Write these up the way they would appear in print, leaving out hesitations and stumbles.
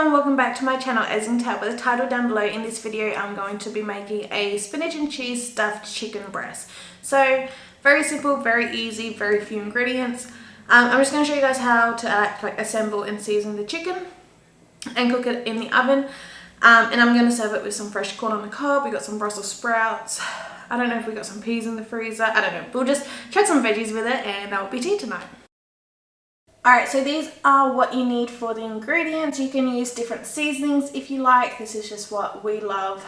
and welcome back to my channel. As you can tell by the title down below, in this video I'm going to be making a spinach and cheese stuffed chicken breast. So very simple, very easy, very few ingredients. I'm just going to show you guys how to assemble and season the chicken and cook it in the oven. And I'm going to serve it with some fresh corn on the cob. We got some Brussels sprouts. I don't know if we got some peas in the freezer. I don't know. We'll just chuck some veggies with it and that will be tea tonight. Alright, so these are what you need for the ingredients. You can use different seasonings if you like. This is just what we love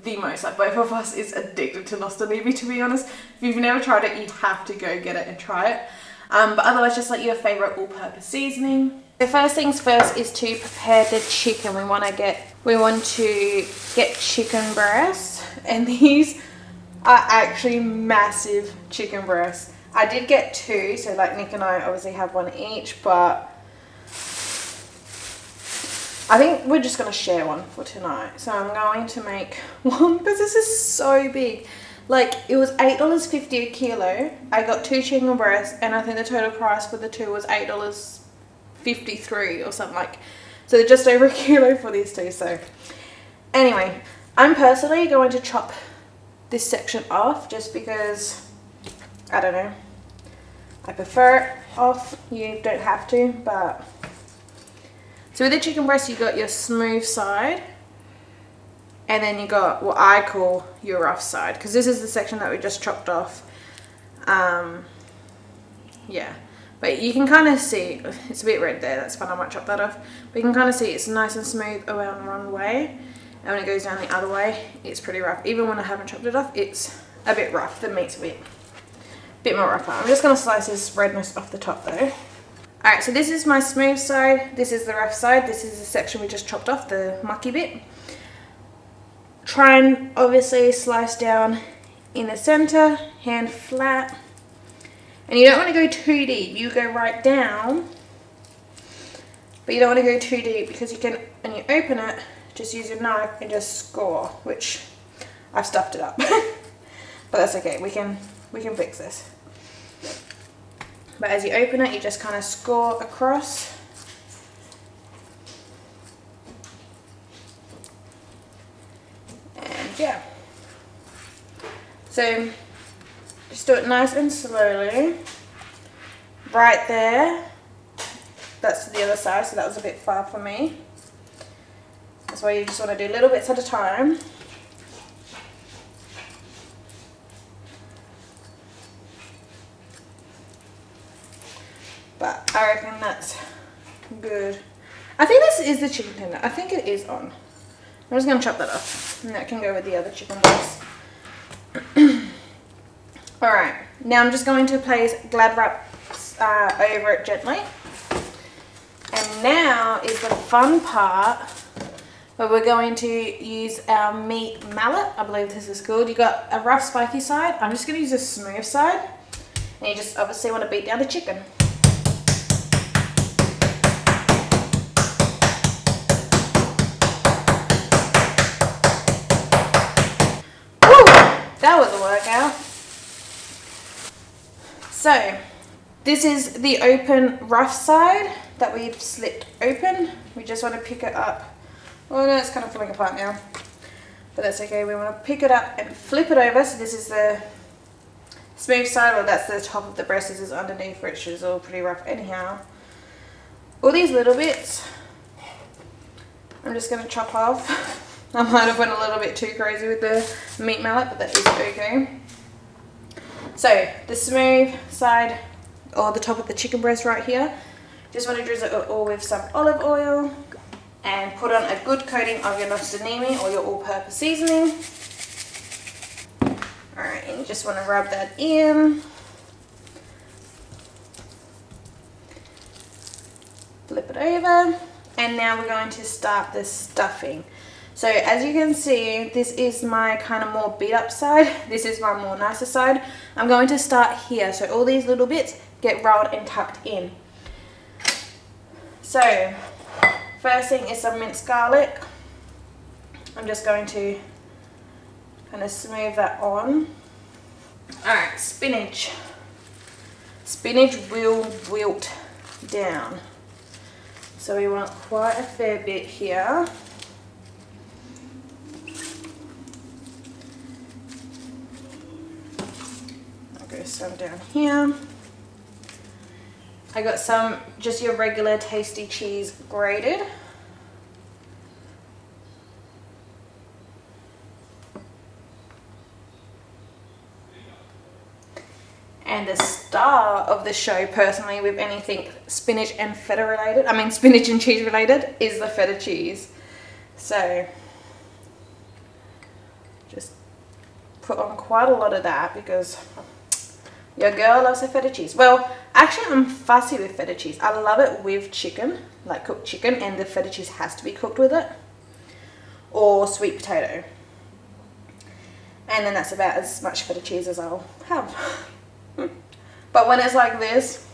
the most. Like, both of us is addicted to nostalgia, to be honest. If you've never tried it, you have to go get it and try it. But otherwise, just like your favorite all-purpose seasoning. The first things first is to prepare the chicken. We want to get chicken breasts, and these are actually massive chicken breasts. I did get two, so like Nick and I obviously have one each, but I think we're just going to share one for tonight. So I'm going to make one because this is so big. Like, it was $8.50 a kilo. I got two chicken breasts, and I think the total price for the two was $8.53 or something like. So they're just over a kilo for these two. So anyway, I'm personally going to chop this section off just because, I don't know, I prefer it off. You don't have to, but so with the chicken breast, you got your smooth side, and then you got what I call your rough side, because this is the section that we just chopped off. Yeah, but you can kind of see it's a bit red there. That's fine. I might chop that off, but you can kind of see it's nice and smooth around one way, and when it goes down the other way, it's pretty rough. Even when I haven't chopped it off, it's a bit rough. The meat's a bit more rougher. I'm just going to slice this redness off the top though. Alright, so this is my smooth side, this is the rough side, this is the section we just chopped off, the mucky bit. Try and obviously slice down in the center, hand flat. And you don't want to go too deep, you go right down, but you don't want to go too deep because you can, when you open it, just use your knife and just score, which I've stuffed it up. But that's okay, we can fix this. But as you open it, you just kind of score across. And yeah. So just do it nice and slowly. Right there. That's the other side, so that was a bit far for me. That's why you just want to do little bits at a time. But I reckon that's good. I think this is the chicken tender. I think it is on. I'm just going to chop that off. And that can go with the other chicken breast. Alright. Now I'm just going to place Glad wrap over it gently. And now is the fun part where we're going to use our meat mallet. I believe this is called. You got a rough spiky side. I'm just going to use a smooth side. And you just obviously want to beat down the chicken. That was a workout. So this is the open rough side that we've slipped open. We just want to pick it up. Oh no, it's kind of falling apart now, but that's okay. We want to pick it up and flip it over. So this is the smooth side, well, that's the top of the breast. This is underneath, which is all pretty rough anyhow. All these little bits I'm just going to chop off. I might have went a little bit too crazy with the meat mallet, but that is okay. So the smooth side, or the top of the chicken breast right here, just want to drizzle it all with some olive oil and put on a good coating of your nostalgia or your all-purpose seasoning. Alright, and you just want to rub that in. Flip it over. And now we're going to start the stuffing. So as you can see, this is my kind of more beat up side. This is my more nicer side. I'm going to start here. So all these little bits get rolled and tucked in. So first thing is some minced garlic. I'm just going to kind of smooth that on. Alright, spinach. Spinach will wilt down. So we want quite a fair bit here. I'll go some down here. I got some, just your regular tasty cheese grated. And the star of the show, personally, with anything spinach and feta related, I mean spinach and cheese related, is the feta cheese. So just put on quite a lot of that because your girl loves her feta cheese. Well, actually I'm fussy with feta cheese. I love it with chicken, like cooked chicken, and the feta cheese has to be cooked with it. Or sweet potato. And then that's about as much feta cheese as I'll have. But when it's like this,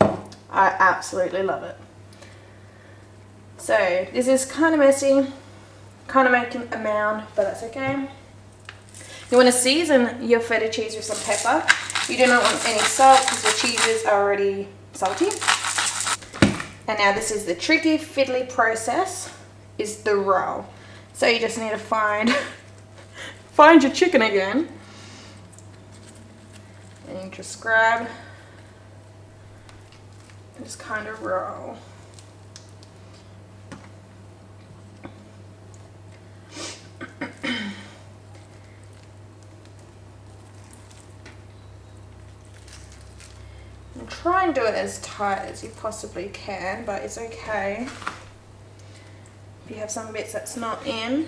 I absolutely love it. So this is kind of messy, kind of making a mound, but that's okay. You want to season your feta cheese with some pepper. You do not want any salt because the cheeses are already salty. And now this is the tricky fiddly process, is the roll. So you just need to find your chicken again. And you just grab and just kind of roll. And try and do it as tight as you possibly can, but it's okay if you have some bits that's not in.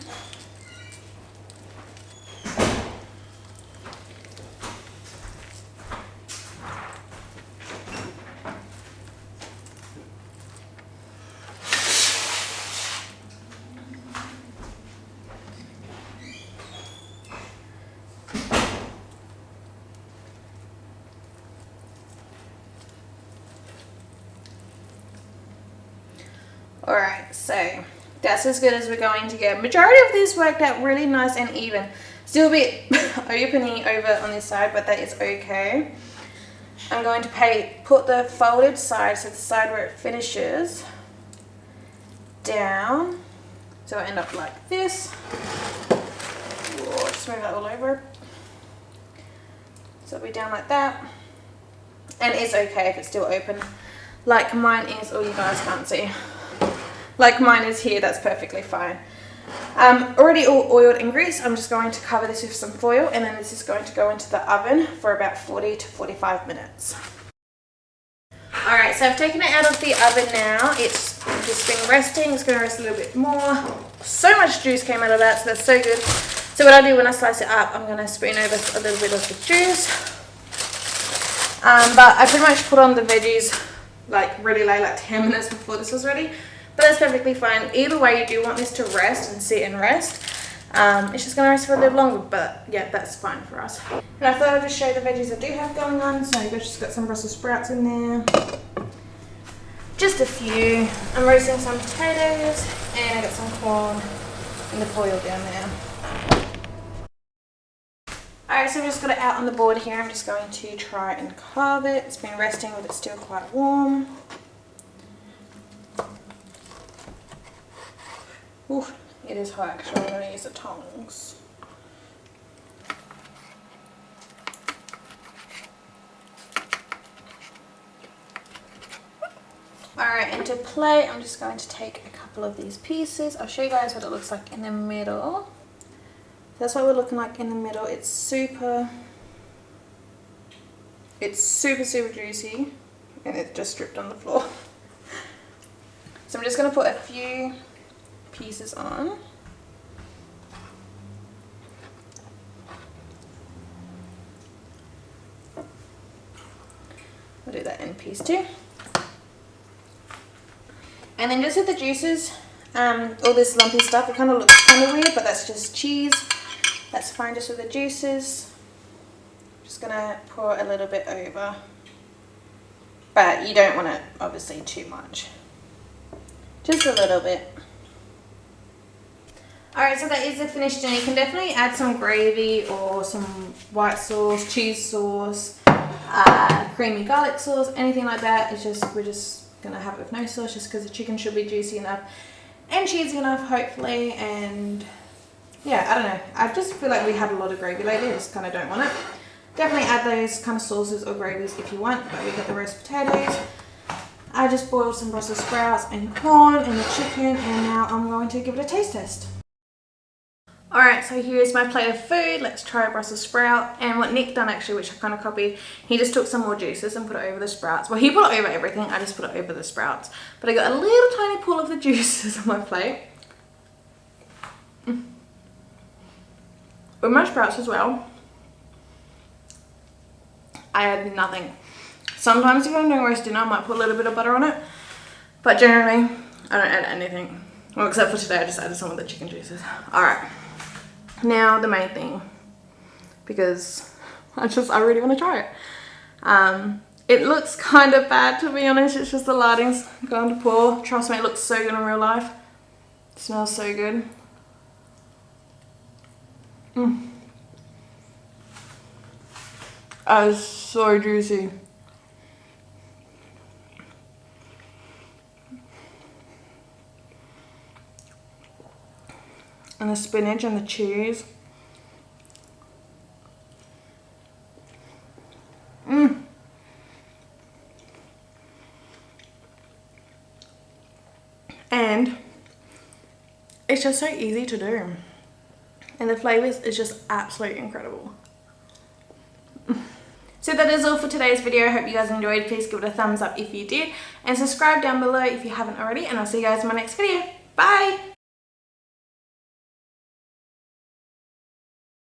Alright, so that's as good as we're going to get. Majority of this worked out really nice and even. Still a bit opening over on this side, but that is okay. I'm going to put the folded side, so the side where it finishes, down. So I end up like this. Whoa, just move that all over. So it'll be down like that. And it's okay if it's still open. Like mine is, or you guys can't see. Like mine is here, that's perfectly fine. Already all oiled and greased. I'm just going to cover this with some foil, and then this is going to go into the oven for about 40 to 45 minutes. Alright, so I've taken it out of the oven now. It's just been resting. It's going to rest a little bit more. So much juice came out of that, so that's so good. So what I do when I slice it up, I'm going to spoon over a little bit of the juice. But I pretty much put on the veggies like really late, like 10 minutes before this was ready. But that's perfectly fine. Either way, you do want this to rest and sit and rest. It's just going to rest for a little longer, but yeah, that's fine for us. And I thought I'd just show you the veggies I do have going on. So I've just got some Brussels sprouts in there. Just a few. I'm roasting some potatoes, and I got some corn in the foil down there. Alright, so I've just got it out on the board here. I'm just going to try and carve it. It's been resting, but it's still quite warm. Ooh, it is hot actually. I'm going to use the tongs. Alright, and to plate, I'm just going to take a couple of these pieces. I'll show you guys what it looks like in the middle. That's what we're looking like in the middle. It's super juicy, and it just dripped on the floor. So I'm just going to put a few pieces on. I'll do that end piece too. And then just with the juices, all this lumpy stuff, it kind of looks kind of weird, but that's just cheese. That's fine just with the juices. Just gonna pour a little bit over, but you don't want it obviously too much. Just a little bit. Alright, so that is the finished dinner. You can definitely add some gravy or some white sauce, cheese sauce, creamy garlic sauce, anything like that. It's just, we're just gonna have it with no sauce just because the chicken should be juicy enough and cheesy enough, hopefully. And yeah, I don't know, I just feel like we had a lot of gravy lately. I just kind of don't want it. Definitely add those kind of sauces or gravies if you want, but we got the roast potatoes. I just boiled some Brussels sprouts and corn and the chicken, and now I'm going to give it a taste test. Alright, so here's my plate of food. Let's try a Brussels sprout. And what Nick done actually, which I kind of copied, he just took some more juices and put it over the sprouts. Well, he put it over everything, I just put it over the sprouts. But I got a little tiny pool of the juices on my plate. With my sprouts as well, I add nothing. Sometimes if I'm doing roast dinner, I might put a little bit of butter on it. But generally, I don't add anything. Well, except for today, I just added some of the chicken juices. Alright. Now the main thing, because I really want to try it. It looks kind of bad, to be honest. It's just the lighting's going to pour. Trust me, it looks so good in real life. It smells so good. Oh, it's so juicy. And the spinach and the cheese. And it's just so easy to do. And the flavors is just absolutely incredible. So that is all for today's video. I hope you guys enjoyed. Please give it a thumbs up if you did. And subscribe down below if you haven't already. And I'll see you guys in my next video. Bye!